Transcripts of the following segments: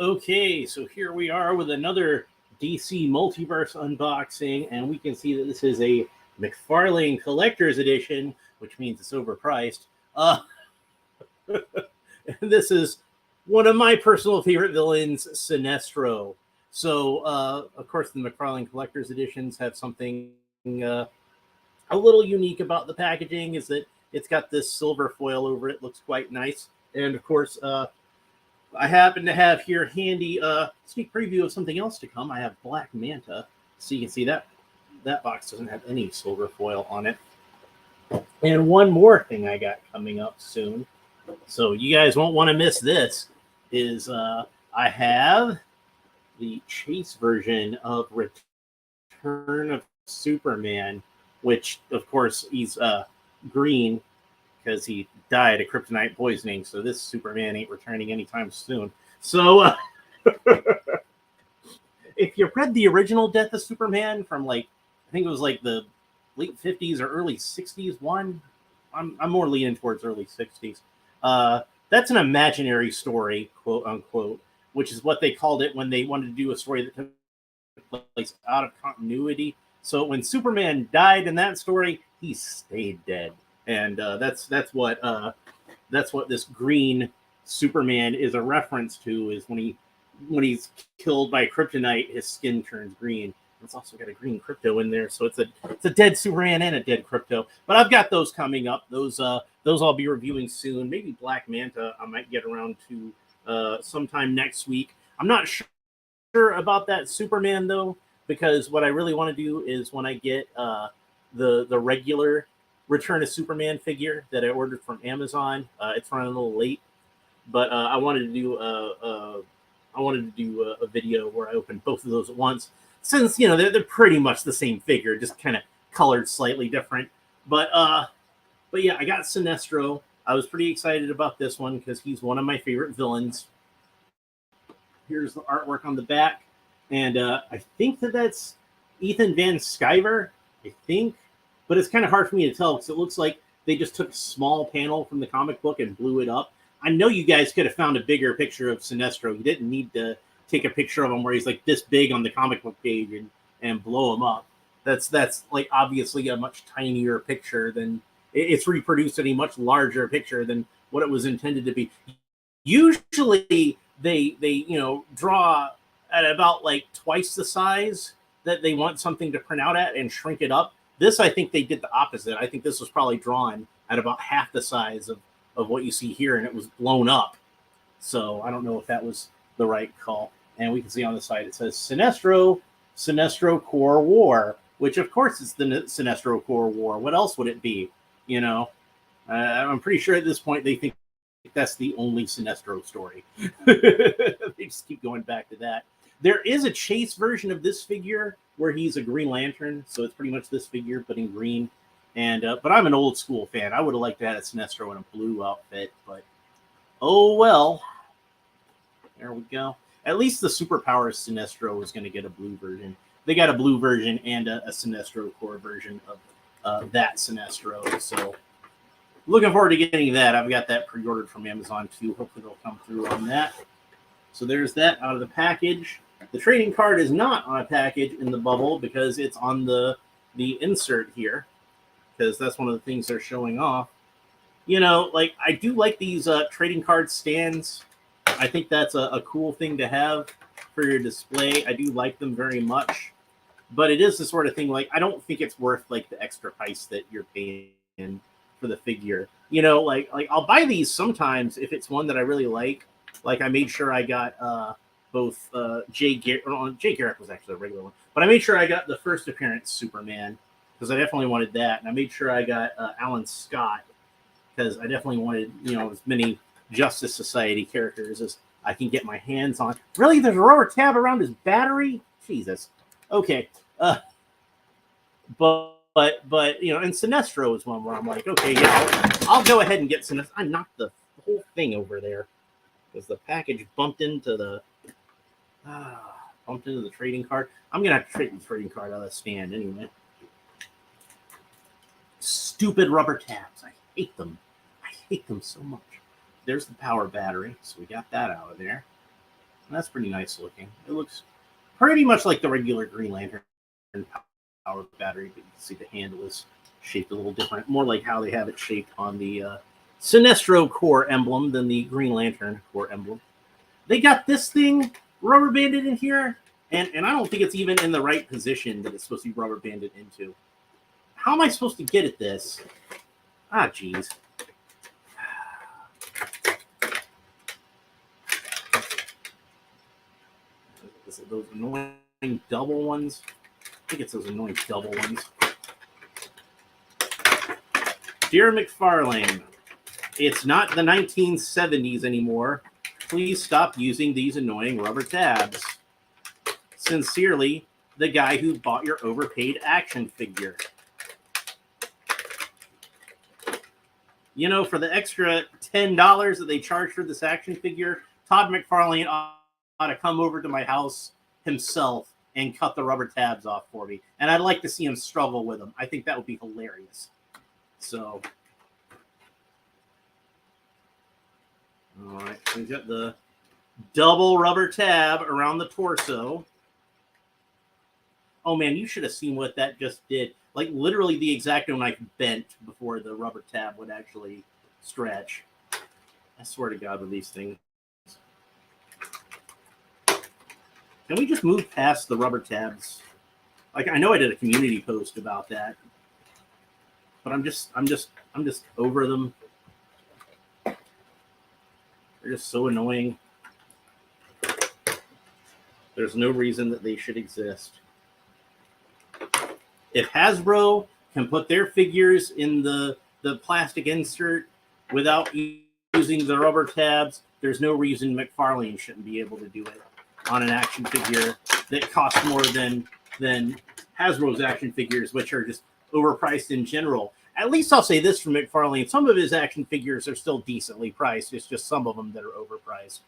Okay, so here we are with another DC Multiverse unboxing, and we can see that this is a Mcfarlane Collector's Edition, which means it's overpriced. This is one of my personal favorite villains, Sinestro. So, of course, the Mcfarlane Collector's Editions have something a little unique about the packaging, is that it's got this silver foil over it. Looks quite nice. And, of course, I happen to have here handy sneak preview of something else to come. I have Black Manta, so you can see that box doesn't have any silver foil on it. And one more thing I got coming up soon, so you guys won't want to miss this, is I have the Chase version of Return of Superman, which, of course, he's green because he died of kryptonite poisoning, so this Superman ain't returning anytime soon. So, if you read the original Death of Superman from, like, I think it was like the late 50s or early 60s one, I'm more leaning towards early 60s. That's an imaginary story, quote unquote, which is what they called it when they wanted to do a story that took place out of continuity. So when Superman died in that story, he stayed dead. And that's what this green Superman is a reference to, is when he's killed by kryptonite, his skin turns green. It's also got a green crypto in there, so it's a dead Superman and a dead crypto. But I've got those coming up. Those I'll be reviewing soon. Maybe Black Manta I might get around to sometime next week. I'm not sure about that Superman though, because what I really want to do is when I get the regular Return of Superman figure that I ordered from Amazon. It's running a little late, but I wanted to do a video where I open both of those at once, since they're pretty much the same figure, just kind of colored slightly different. But yeah, I got Sinestro. I was pretty excited about this one because he's one of my favorite villains. Here's the artwork on the back, and I think that's Ethan Van Sciver, I think. But it's kind of hard for me to tell because it looks like they just took a small panel from the comic book and blew it up. I know you guys could have found a bigger picture of Sinestro. You didn't need to take a picture of him where he's like this big on the comic book page and blow him up. That's like obviously a much tinier picture than it's reproduced in a much larger picture than what it was intended to be. Usually they draw at about like twice the size that they want something to print out at and shrink it up. This, I think they did the opposite. I think this was probably drawn at about half the size of what you see here, and it was blown up. So I don't know if that was the right call. And we can see on the side it says Sinestro Corps War, which of course is the Sinestro Corps War. What else would it be? I'm pretty sure at this point they think that's the only Sinestro story. They just keep going back to that. There is a Chase version of this figure where he's a Green Lantern, so it's pretty much this figure, but in green. And but I'm an old school fan. I would have liked to have a Sinestro in a blue outfit, but oh well. There we go. At least the Superpowers Sinestro is going to get a blue version. They got a blue version and a Sinestro Corps version of that Sinestro. So looking forward to getting that. I've got that pre-ordered from Amazon too. Hopefully they'll come through on that. So there's that out of the package. The trading card is not on a package in the bubble because it's on the insert here, because that's one of the things they're showing off. Like I do like these trading card stands. I think that's a cool thing to have for your display. I do like them very much, but it is the sort of thing, like, I don't think it's worth like the extra price that you're paying for the figure. Like I'll buy these sometimes if it's one that I really like. Like I made sure I got both Jay Garrick was actually a regular one, but I made sure I got the first appearance Superman because I definitely wanted that, and I made sure I got Alan Scott because I definitely wanted as many Justice Society characters as I can get my hands on. Really, there's a rubber tab around his battery. Jesus. Okay. But and Sinestro is one where I'm like, okay, yeah, I'll go ahead and get Sinestro. I knocked the whole thing over there because the package bumped into the trading card. I'm gonna have to take the trading card out of the stand anyway. Stupid rubber tabs. I hate them. I hate them so much. There's the power battery, so we got that out of there. That's pretty nice looking. It looks pretty much like the regular Green Lantern power battery, but you can see the handle is shaped a little different, more like how they have it shaped on the Sinestro core emblem than the Green Lantern core emblem. They got this thing rubber banded in here, and I don't think it's even in the right position that it's supposed to be rubber banded into. How am I supposed to get at this? Ah, geez. Is it those annoying double ones? I think it's those annoying double ones. Dear Mcfarlane, it's not the 1970s anymore. Please stop using these annoying rubber tabs. Sincerely, the guy who bought your overpaid action figure. You know, for the extra $10 that they charge for this action figure, Todd Mcfarlane ought to come over to my house himself and cut the rubber tabs off for me. And I'd like to see him struggle with them. I think that would be hilarious. So, all right, we've got the double rubber tab around the torso. Oh man, you should have seen what that just did. Like literally the X-Acto knife bent before the rubber tab would actually stretch. I swear to God with these things. Can we just move past the rubber tabs? Like I know I did a community post about that, but I'm just over them. They're just so annoying. There's no reason that they should exist. If Hasbro can put their figures in the plastic insert without using the rubber tabs, there's no reason Mcfarlane shouldn't be able to do it on an action figure that costs more than Hasbro's action figures, which are just overpriced in general. At least I'll say this for Mcfarlane. Some of his action figures are still decently priced. It's just some of them that are overpriced.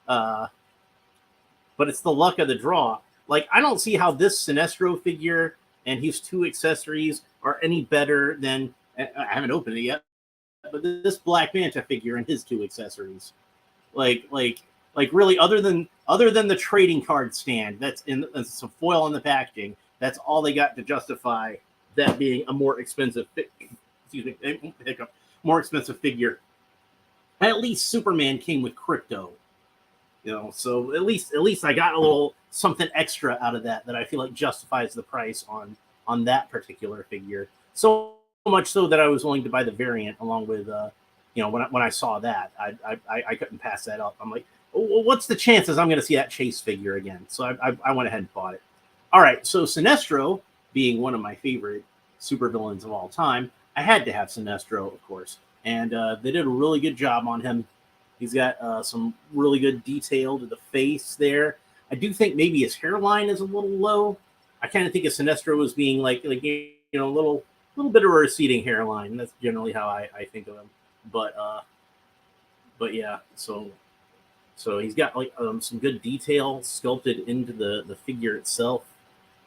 But it's the luck of the draw. Like, I don't see how this Sinestro figure and his two accessories are any better than, I haven't opened it yet, but this Black Manta figure and his two accessories. Like really, other than the trading card stand that's some foil in the packaging, that's all they got to justify that being a more expensive more expensive figure. At least Superman came with crypto, you know, so at least I got a little something extra out of that I feel like justifies the price on that particular figure. So much so that I was willing to buy the variant along with you know, when I saw that, I couldn't pass that up. I'm like, well, what's the chances I'm going to see that Chase figure again? So I went ahead and bought it. All right, so Sinestro, being one of my favorite supervillains of all time, I had to have Sinestro, of course. And they did a really good job on him. He's got some really good detail to the face there. I do think maybe his hairline is a little low. I kind of think of Sinestro as being like you know, a little bit of a receding hairline. That's generally how I think of him. But yeah, so he's got like some good detail sculpted into the figure itself,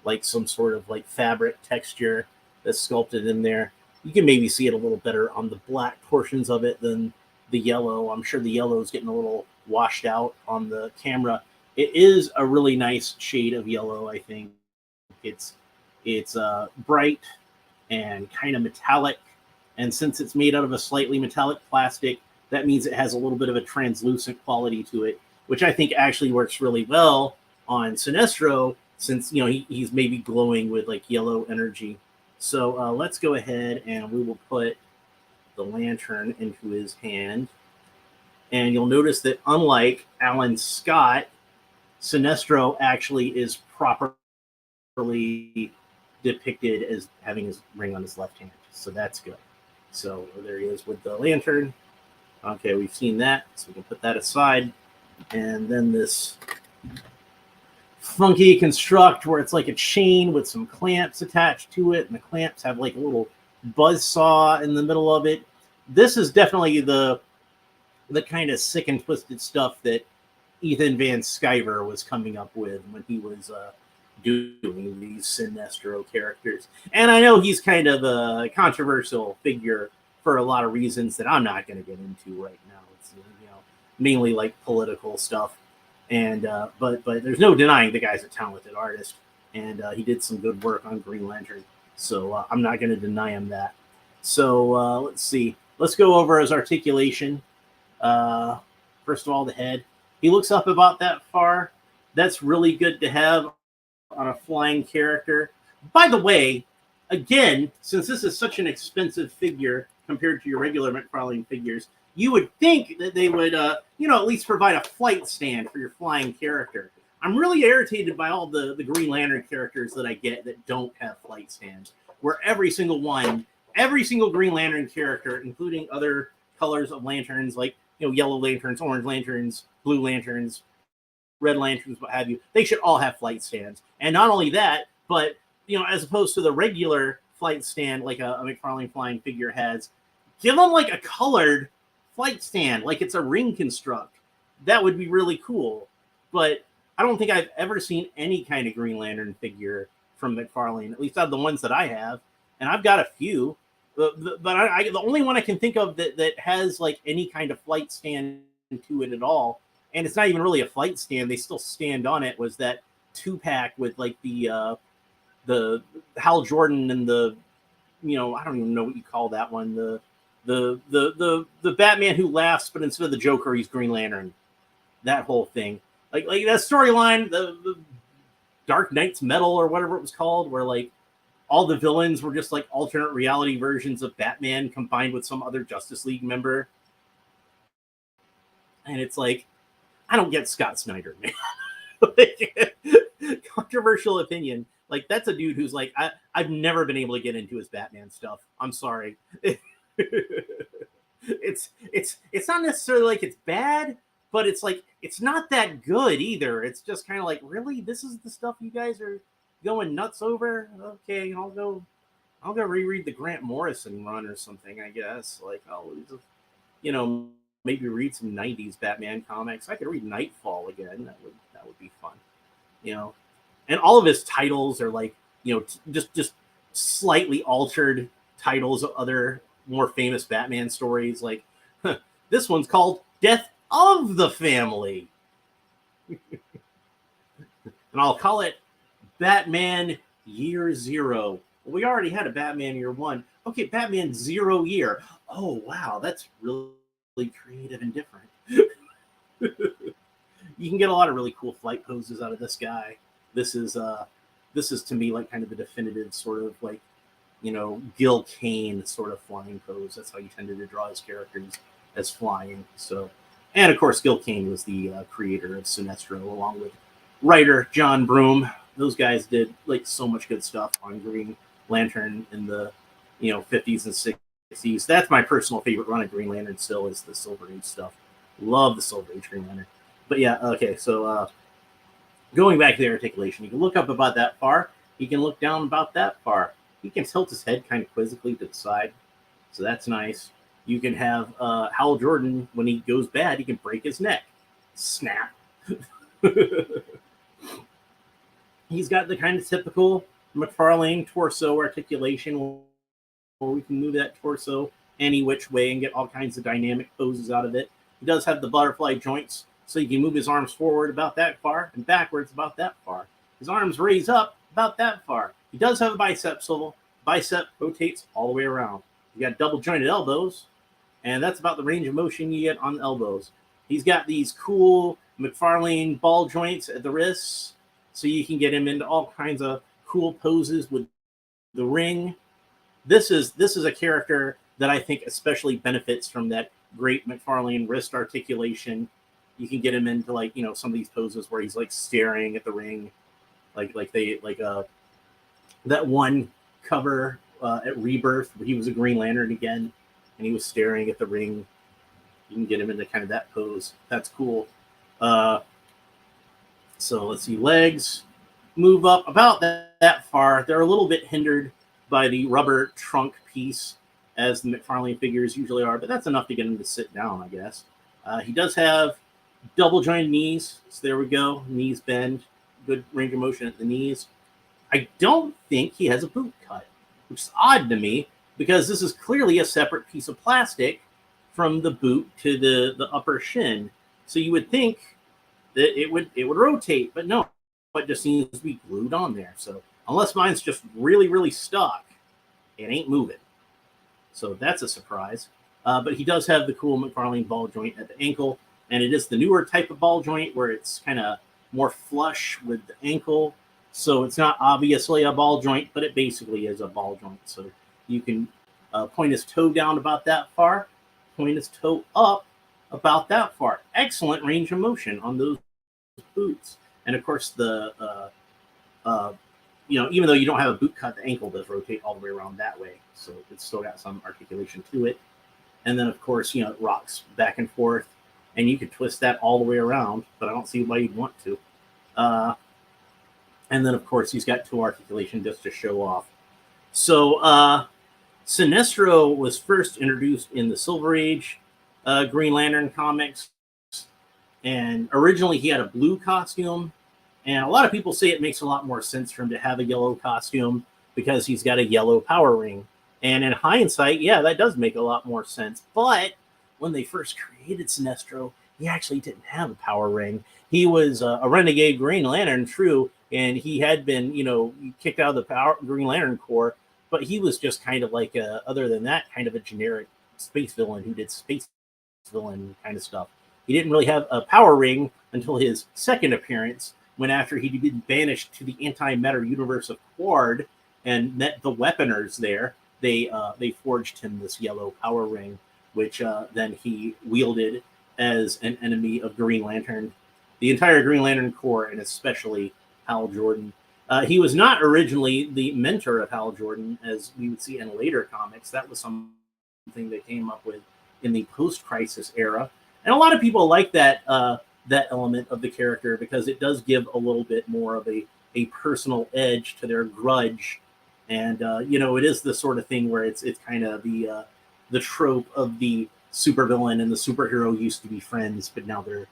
like some sort of like fabric texture that's sculpted in there. You can maybe see it a little better on the black portions of it than the yellow. I'm sure the yellow is getting a little washed out on the camera. It is a really nice shade of yellow, I think. It's bright and kind of metallic. And since it's made out of a slightly metallic plastic, that means it has a little bit of a translucent quality to it, which I think actually works really well on Sinestro, since, you know, he's maybe glowing with like yellow energy. So let's go ahead and we will put the lantern into his hand. And you'll notice that unlike Alan Scott, Sinestro actually is properly depicted as having his ring on his left hand. So that's good. So there he is with the lantern. Okay, we've seen that. So we can put that aside. And then this funky construct where it's like a chain with some clamps attached to it. And the clamps have like a little buzz saw in the middle of it. This is definitely the kind of sick and twisted stuff that Ethan Van Sciver was coming up with when he was doing these Sinestro characters. And I know he's kind of a controversial figure for a lot of reasons that I'm not going to get into right now. It's, you know, mainly like political stuff. And but there's no denying the guy's a talented artist, and he did some good work on Green Lantern. So I'm not going to deny him that. So let's see. Let's go over his articulation. First of all, the head. He looks up about that far. That's really good to have on a flying character. By the way, again, since this is such an expensive figure compared to your regular Mcfarlane figures, you would think that they would, at least provide a flight stand for your flying character. I'm really irritated by all the Green Lantern characters that I get that don't have flight stands, where every single Green Lantern character, including other colors of lanterns, like, yellow lanterns, orange lanterns, blue lanterns, red lanterns, what have you, they should all have flight stands. And not only that, but, as opposed to the regular flight stand like a Mcfarlane flying figure has, give them like a colored flight stand, like it's a ring construct. That would be really cool. But I don't think I've ever seen any kind of Green Lantern figure from Mcfarlane, at least out of the ones that I have. And I've got a few. But the only one I can think of that has like any kind of flight stand to it at all, and it's not even really a flight stand, they still stand on it, was that 2-pack with like the Hal Jordan and the, I don't even know what you call that one, the Batman who laughs, but instead of the Joker, he's Green Lantern. That whole thing. Like that storyline, the Dark Knight's Metal or whatever it was called, where like all the villains were just like alternate reality versions of Batman combined with some other Justice League member. And it's like, I don't get Scott Snyder, man. Like, controversial opinion. Like, that's a dude who's like, I've never been able to get into his Batman stuff. I'm sorry. It's not necessarily like it's bad, but it's like, it's not that good either. It's just kind of like, really? This is the stuff you guys are going nuts over? Okay, I'll go reread the Grant Morrison run or something, I guess. Like, maybe read some 90s Batman comics. I could read Nightfall again. That would be fun. And all of his titles are like, just slightly altered titles of other more famous Batman stories. Like, this one's called Death of the Family. And I'll call it Batman Year Zero. Well, we already had a Batman Year One. Okay, Batman 0 Year. Oh, wow, that's really creative and different. You can get a lot of really cool flight poses out of this guy. This is to me like kind of the definitive sort of like, Gil Kane sort of flying pose. That's how you tended to draw his characters, as flying. So, and of course, Gil Kane was the creator of Sinestro, along with writer John Broome. Those guys did like so much good stuff on Green Lantern in the 50s and 60s. That's my personal favorite run of Green Lantern still, is the Silver Age stuff. Love the Silver Age Green Lantern. But yeah, okay, so going back to the articulation, you can look up about that far. He can look down about that far. He can tilt his head kind of quizzically to the side. So that's nice. You can have Hal Jordan, when he goes bad, he can break his neck. Snap. He's got the kind of typical Mcfarlane torso articulation, where we can move that torso any which way and get all kinds of dynamic poses out of it. He does have the butterfly joints, so you can move his arms forward about that far and backwards about that far. His arms raise up about that far. He does have a bicep swivel. Bicep rotates all the way around. You got double jointed elbows, and that's about the range of motion you get on the elbows. He's got these cool Mcfarlane ball joints at the wrists, so you can get him into all kinds of cool poses with the ring. This is a character that I think especially benefits from that great Mcfarlane wrist articulation. You can get him into like, some of these poses where he's like staring at the ring, like that one cover at Rebirth where he was a Green Lantern again and he was staring at the ring. You can get him into kind of that pose. That's cool. So let's see, legs move up about that far. They're a little bit hindered by the rubber trunk piece, as the Mcfarlane figures usually are, but that's enough to get him to sit down, I guess. He does have double jointed knees, so there we go. Knees bend, good range of motion at the knees. I don't think he has a boot cut, which is odd to me, because this is clearly a separate piece of plastic from the boot to the upper shin. So you would think it would rotate, but no, it just seems to be glued on there. So unless mine's just really, really stuck, it ain't moving. So that's a surprise. But he does have the cool Mcfarlane ball joint at the ankle, and it is the newer type of ball joint where it's kind of more flush with the ankle. So it's not obviously a ball joint, but it basically is a ball joint. So you can point his toe down about that far, point his toe up about that far. Excellent range of motion on those boots. And of course, the even though you don't have a boot cut, the ankle does rotate all the way around that way. So it's still got some articulation to it. And then, of course, it rocks back and forth. And you could twist that all the way around, but I don't see why you'd want to. And then, of course, he's got toe articulation just to show off. So Sinestro was first introduced in the Silver Age Green Lantern comics. And originally he had a blue costume. And a lot of people say it makes a lot more sense for him to have a yellow costume because he's got a yellow power ring. And in hindsight, yeah, that does make a lot more sense. But when they first created Sinestro, he actually didn't have a power ring. He was a renegade Green Lantern, true, and he had been, kicked out of the Green Lantern Corps, but he was just kind of like, other than that, kind of a generic space villain who did space villain kind of stuff. He didn't really have a power ring until his second appearance, when after he'd been banished to the anti-matter universe of Quard and met the Weaponers there, they forged him this yellow power ring, which then he wielded as an enemy of Green Lantern, the entire Green Lantern Corps, and especially Hal Jordan. He was not originally the mentor of Hal Jordan, as we would see in later comics. That was something they came up with in the post-crisis era. And a lot of people like that that element of the character because it does give a little bit more of a personal edge to their grudge. And, it is the sort of thing where it's kind of the trope of the supervillain and the superhero used to be friends, but now they're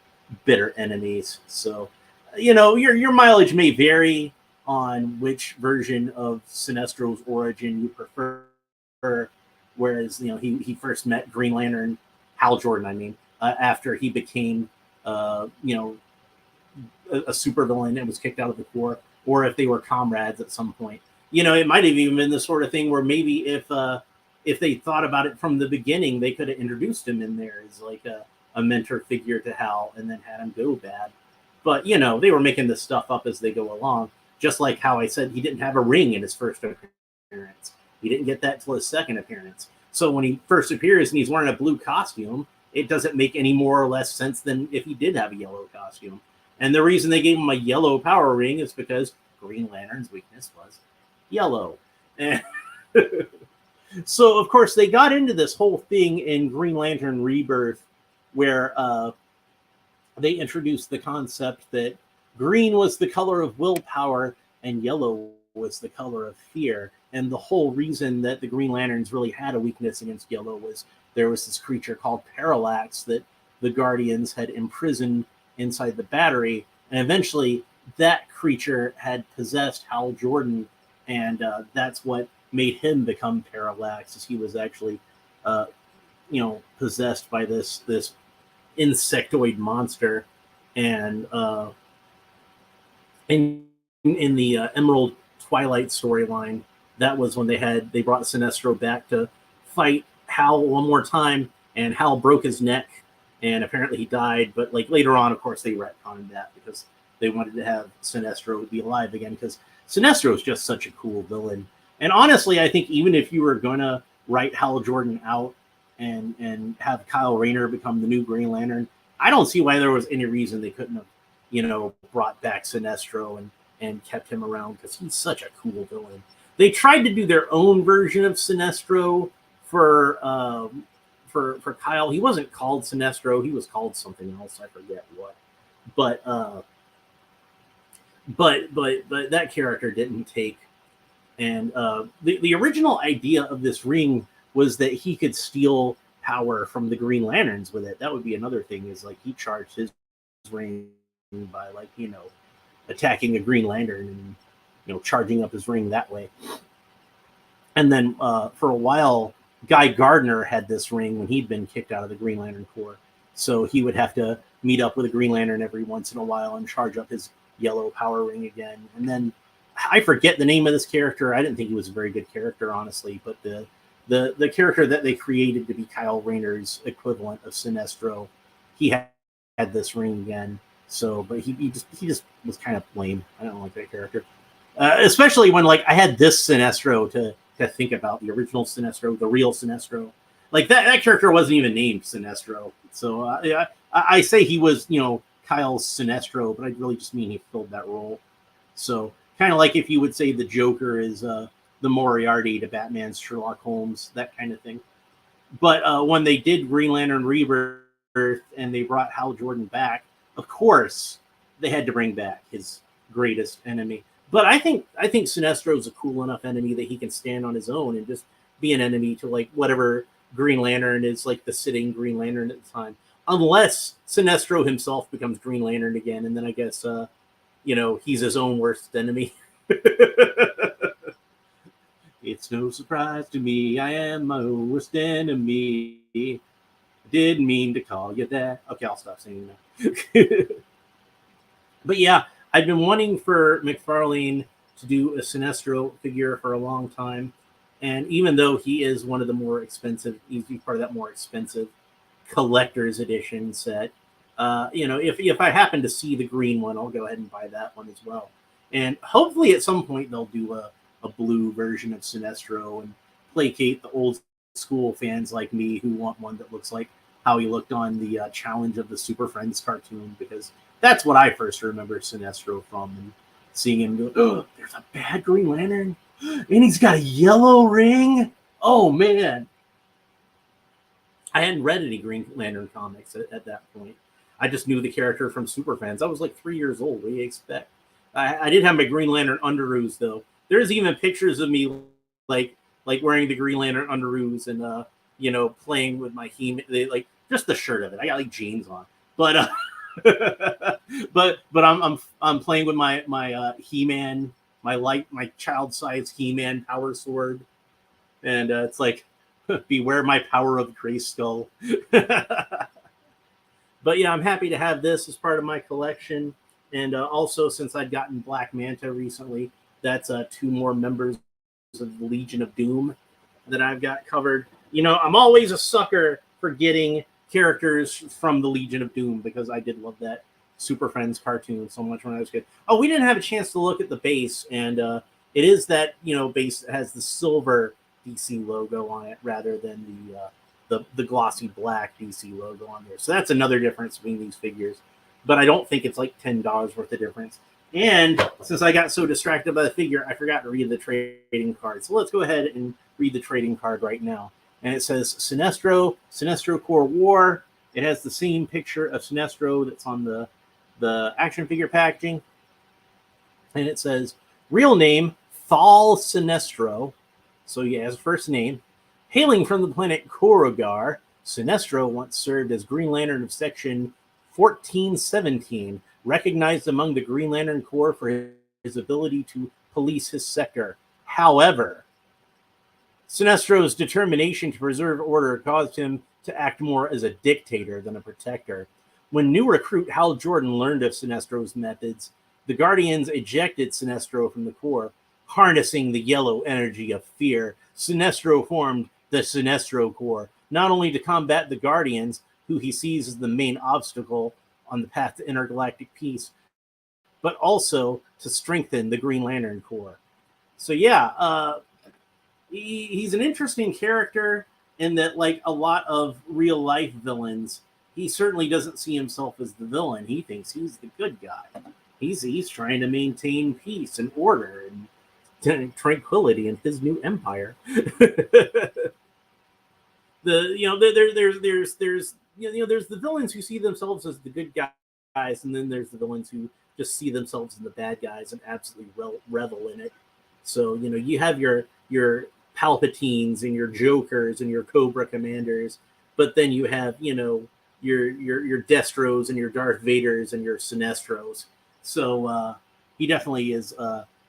bitter enemies. So, your mileage may vary on which version of Sinestro's origin you prefer. Whereas, he first met Green Lantern, Hal Jordan, after he became, a supervillain and was kicked out of the Corps, or if they were comrades at some point. It might have even been the sort of thing where maybe if they thought about it from the beginning, they could have introduced him in there as like a mentor figure to Hal and then had him go bad. But, they were making this stuff up as they go along, just like how I said he didn't have a ring in his first appearance. He didn't get that till his second appearance. So when he first appears and he's wearing a blue costume, it doesn't make any more or less sense than if he did have a yellow costume. And the reason they gave him a yellow power ring is because Green Lantern's weakness was yellow. And so, of course, they got into this whole thing in Green Lantern Rebirth where they introduced the concept that green was the color of willpower and yellow was the color of fear. And the whole reason that the Green Lanterns really had a weakness against yellow was there was this creature called Parallax that the Guardians had imprisoned inside the battery. And eventually that creature had possessed Hal Jordan. And that's what made him become Parallax, as he was actually, possessed by this insectoid monster. And in the Emerald Twilight storyline, that was when they brought Sinestro back to fight Hal one more time, and Hal broke his neck, and apparently he died. But later on, of course, they retconned that because they wanted to have Sinestro be alive again, because Sinestro is just such a cool villain. And honestly, I think even if you were going to write Hal Jordan out and have Kyle Rayner become the new Green Lantern, I don't see why there was any reason they couldn't have, brought back Sinestro and kept him around, because he's such a cool villain. They tried to do their own version of Sinestro for Kyle. He wasn't called Sinestro. He was called something else. I forget what. But that character didn't take. And the original idea of this ring was that he could steal power from the Green Lanterns with it. That would be another thing, is he charged his ring by attacking a Green Lantern and charging up his ring that way. And then for a while, Guy Gardner had this ring when he'd been kicked out of the Green Lantern Corps. So he would have to meet up with a Green Lantern every once in a while and charge up his yellow power ring again. And then I forget the name of this character. I didn't think he was a very good character, honestly, but the character that they created to be Kyle Rayner's equivalent of Sinestro, he had this ring again. So, but he just was kind of lame. I don't like that character, especially when like I had this Sinestro to think about, the original Sinestro, the real Sinestro. Like that character wasn't even named Sinestro. So yeah, I say he was, Kyle's Sinestro, but I really just mean he filled that role. So kind of like if you would say the Joker is the Moriarty to Batman's Sherlock Holmes, that kind of thing. But when they did Green Lantern Rebirth and they brought Hal Jordan back, of course they had to bring back his greatest enemy. But I think Sinestro is a cool enough enemy that he can stand on his own and just be an enemy to like whatever Green Lantern is, like the sitting Green Lantern at the time. Unless Sinestro himself becomes Green Lantern again, and then I guess he's his own worst enemy. It's no surprise to me, I am my worst enemy. Didn't mean to call you that. Okay, I'll stop singing now. But yeah, I've been wanting for Mcfarlane to do a Sinestro figure for a long time. And even though he is one of the more expensive, he's part of that more expensive collector's edition set, if I happen to see the green one, I'll go ahead and buy that one as well. And hopefully at some point they'll do a blue version of Sinestro and placate the old school fans like me who want one that looks like how he looked on the Challenge of the Super Friends cartoon, because that's what I first remember Sinestro from, and seeing him go, oh, there's a bad Green Lantern, and he's got a yellow ring. Oh, man. I hadn't read any Green Lantern comics at that point. I just knew the character from Super Friends. I was like 3 years old. What do you expect? I did have my Green Lantern underoos, though. There's even pictures of me like wearing the Green Lantern underoos and playing with my like just the shirt of it. I got like jeans on, but but I'm playing with my He-Man, my child-sized He-Man power sword, and it's like beware my power of Grayskull. But yeah, I'm happy to have this as part of my collection, and also since I'd gotten Black Manta recently, that's 2 more members of the Legion of Doom that I've got covered. I'm always a sucker for getting characters from the Legion of Doom because I did love that Super Friends cartoon so much when I was a kid. Oh, we didn't have a chance to look at the base, and it is that base that has the silver DC logo on it rather than the glossy black DC logo on there. So that's another difference between these figures. But I don't think it's like $10 worth of difference. And since I got so distracted by the figure, I forgot to read the trading card. So let's go ahead and read the trading card right now. And it says Sinestro Corps War. It has the same picture of Sinestro that's on the action figure packaging. And it says, real name, Thal Sinestro. So he has a first name. Hailing from the planet Korogar, Sinestro once served as Green Lantern of Section 1417, recognized among the Green Lantern Corps for his ability to police his sector. However, Sinestro's determination to preserve order caused him to act more as a dictator than a protector. When new recruit Hal Jordan learned of Sinestro's methods, the Guardians ejected Sinestro from the Corps. Harnessing the yellow energy of fear, Sinestro formed the Sinestro Corps, not only to combat the Guardians, who he sees as the main obstacle on the path to intergalactic peace, but also to strengthen the Green Lantern Corps. So yeah, he's an interesting character in that, like a lot of real life villains, he certainly doesn't see himself as the villain. He thinks he's the good guy. He's trying to maintain peace and order and tranquility in his new empire. There's the villains who see themselves as the good guys, and then there's the villains who just see themselves as the bad guys and absolutely revel in it. So you have your Palpatines and your Jokers and your Cobra Commanders, but then you have your Destros and your Darth Vaders and your Sinestros. So he definitely is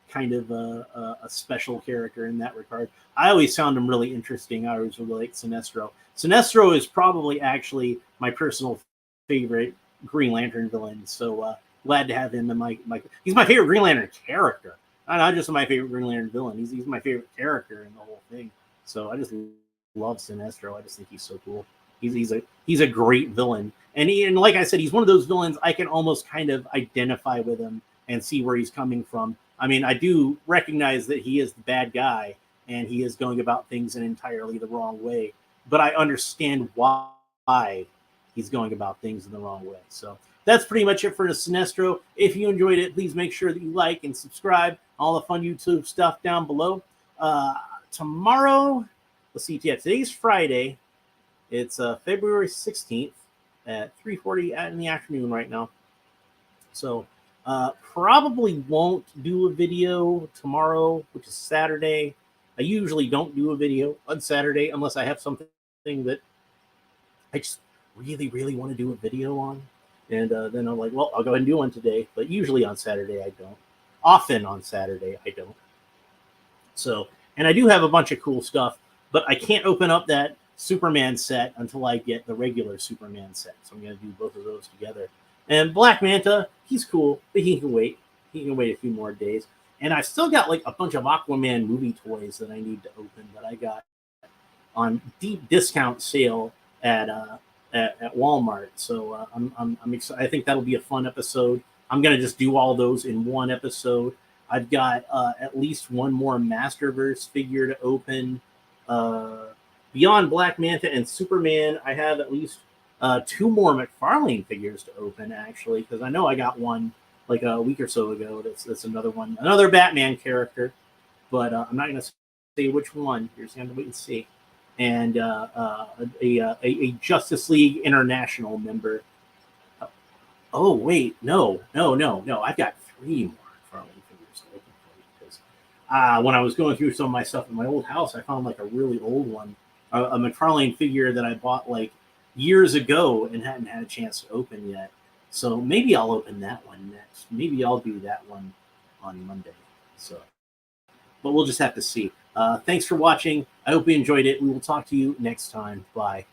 kind of a special character in that regard. I always found him really interesting. I always really liked Sinestro. Sinestro is probably actually my personal favorite Green Lantern villains. So glad to have him in my he's my favorite Green Lantern character. Not just my favorite Green Lantern villain. He's my favorite character in the whole thing. So I just love Sinestro. I just think he's so cool. He's a great villain. And like I said, he's one of those villains I can almost kind of identify with him and see where he's coming from. I mean, I do recognize that he is the bad guy and he is going about things in entirely the wrong way. But I understand why he's going about things in the wrong way. So that's pretty much it for the Sinestro. If you enjoyed it, please make sure that you like and subscribe. All the fun YouTube stuff down below. Tomorrow, let's see. Yeah, today's Friday. It's February 16th at 3:40 in the afternoon right now. So probably won't do a video tomorrow, which is Saturday. I usually don't do a video on Saturday unless I have something that I just really, really want to do a video on. And then I'm like, well, I'll go ahead and do one today. But usually on Saturday, I don't. Often on Saturday, I don't. So, and I do have a bunch of cool stuff, but I can't open up that Superman set until I get the regular Superman set. So I'm going to do both of those together. And Black Manta, he's cool, but he can wait. He can wait a few more days. And I still got like a bunch of Aquaman movie toys that I need to open that I got on deep discount sale at Walmart. So I'm excited. I think that'll be a fun episode. I'm gonna just do all those in one episode. I've got at least one more Masterverse figure to open. Beyond Black Manta and Superman, I have at least 2 more Mcfarlane figures to open, actually, because I know I got one like a week or so ago. That's another one, another Batman character, but I'm not going to say which one. You're just going to wait and see. And a Justice League International member. Oh wait, no. I've got 3 more Mcfarlane figures to open for you because when I was going through some of my stuff in my old house, I found like a really old one, a Mcfarlane figure that I bought like years ago and hadn't had a chance to open yet. So maybe I'll open that one next. Maybe I'll do that one on Monday. So, but we'll just have to see. Thanks for watching. I hope you enjoyed it. We will talk to you next time. Bye.